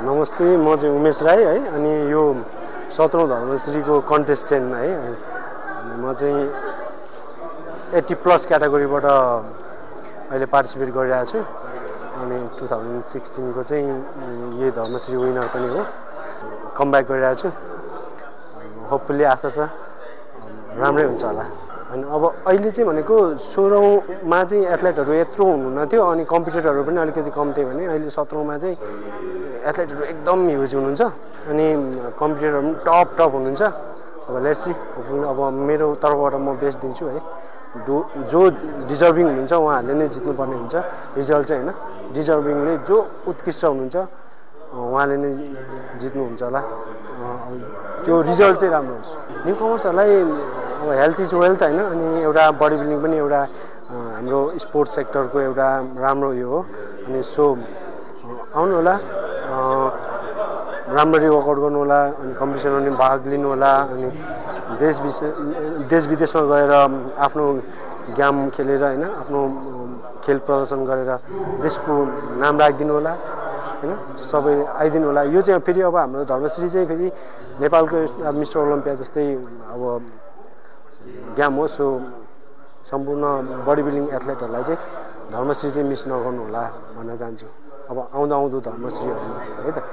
नमस्ते, म चाहिँ उमेश राई है। अनि यो 17औं धर्मश्रीको कन्टेस्टेन्ट है। म चाहिँ 80+ क्याटेगोरीबाट अहिले पार्टिसिपेट गरिरहेको छु। अनि 2016 को चाहिँ यही धर्मश्री विनर पनि हो। कमब्याक गरिरहेको छु। होपफुल्ली आशा छ राम्रै हुन्छ होला। अनि अब अहिले चाहिँ भनेको 16औंमा चाहिँ एथलेटहरू यत्रो हुनुहुन्थ्यो अनि कम्पिटिटरहरू पनि अलिकति कम थियो भने अहिले 17औंमा चाहिँ एथलेटहरू एकदम ह्युज हुनुहुन्छ अनि कम्पिटिटरहरू पनि टप हुनुहुन्छ। अब लेट्स सी, अब मेरो तर्फबाट म बेस्ट दिन्छु है। जो डिजर्भिङ हुनुहुन्छ उहाँहरूले नै जित्नुपर्ने हुन्छ। रिजल्ट चाहिँ हैन, डिजर्भिङले जो उत्कृष्ट हुनुहुन्छ उहाँले नै जित्नुहुन्छ होला। त्यो रिजल्ट चाहिँ राम्रो होस्। न्यू कमर्सहरूलाई अब हेल्थ इज वेल्थ हैन। अनि एउटा बडी बिल्डिङ पनि एउटा हाम्रो स्पोर्ट्स सेक्टरको एउटा राम्रो यो हो। अनि सो आउनु होला, राम्ररी वर्कआउट गर्नु होला, अनि कम्पिटिसनमा पनि भाग लिनु होला। अनि देश विदेशमा गएर आफ्नो गेम खेलेर हैन, आफ्नो खेल प्रदर्शन गरेर देशको नाम राखिदिनु होला हैन। सबै आइदिनु होला। यो चाहिँ फेरि अब हाम्रो धर्मश्री चाहिँ फेरि नेपालको मिस्टर ओलम्पिया जस्तै अब गेम हो। सो सम्पूर्ण बडी बिल्डिङ एथलेटहरूलाई चाहिँ धर्मश्री चाहिँ मिस नगर्नु होला भन्न चाहन्छु। अब आउँदो धर्मश्रीहरू है त।